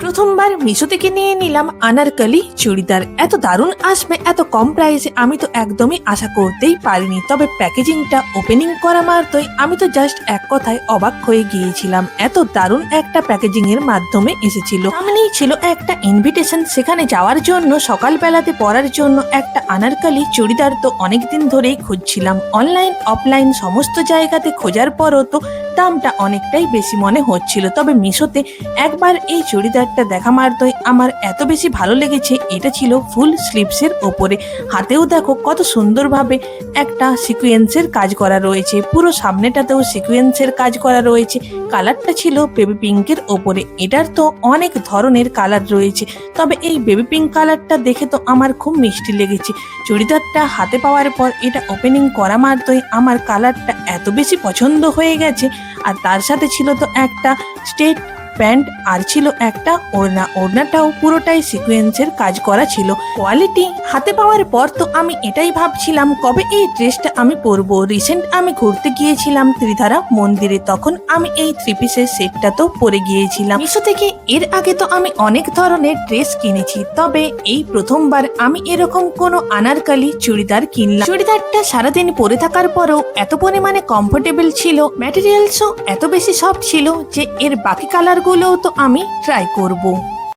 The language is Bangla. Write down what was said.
প্রথমবার মিশো থেকে নিয়ে নিলাম আনারকলি চুড়িদার। এত দারুণ আসবে এত কম প্রাইসে আমি তো একদমই আশা করতেই পারিনি। তবে প্যাকেজিংটা ওপেনিং করা মাত্রই আমি তো জাস্ট এক কথায় অবাক হয়ে গিয়েছিলাম। এত দারুণ একটা প্যাকেজিং এর মাধ্যমে এসেছিল। সামনেই ছিল একটা ইনভিটেশন, সেখানে যাওয়ার জন্য সকালবেলাতে পরার জন্য একটা আনারকলি চুড়িদার তো অনেকদিন ধরেই খুঁজছিলাম। অনলাইন অফলাইন সমস্ত জায়গাতে খোঁজার পরও তো দামটা অনেকটাই বেশি মনে হচ্ছিল। তবে মিশোতে একবার এই চুড়িদারটা দেখা মাত্রই আমার এত বেশি ভালো লেগেছে। এটা ছিল ফুল স্লিভসের ওপরে, হাতেও দেখো কত সুন্দরভাবে একটা সিকোয়েন্সের কাজ করা রয়েছে, পুরো সামনেটাতেও সিকোয়েন্সের কাজ করা রয়েছে। কালারটা ছিল বেবি পিঙ্কের ওপরে। এটার তো অনেক ধরনের কালার রয়েছে, তবে এই বেবি পিঙ্ক কালারটা দেখে তো আমার খুব মিষ্টি লেগেছে। চুড়িদারটা হাতে পাওয়ার পর এটা ওপেনিং করা মাত্রই আমার কালারটা এত বেশি পছন্দ হয়ে গেছে। আর তার সাথে ছিল তো একটা স্ট্রেট প্যান্ট আর ছিল একটা ওড়না। ওড়নাটাও পুরোটাই সিকোয়েন্সের কাজ করা ছিল। কোয়ালিটি হাতে পাওয়ার পর তো আমি এটাই ভাবছিলাম কবে এই ড্রেসটা আমি পরবো। রিসেন্ট আমি ঘুরতে গিয়েছিলাম ত্রিধারা মন্দিরে, তখন আমি এই থ্রি পিসের সেটটা তো পরে গিয়েছিলাম। মিশো থেকে এর আগে তো আমি অনেক ধরনের ড্রেস কিনেছি, তবে এই প্রথমবার আমি এরকম কোনো আনারকলি চুড়িদার কিনলাম। চুড়িদারটা সারাদিন পরে থাকার পরেও এত পরিমাণে কমফোর্টেবল ছিল, ম্যাটেরিয়ালসও এত বেশি সফট ছিল যে এর বাকি কালার গুলোও তো আমি ট্রাই করব।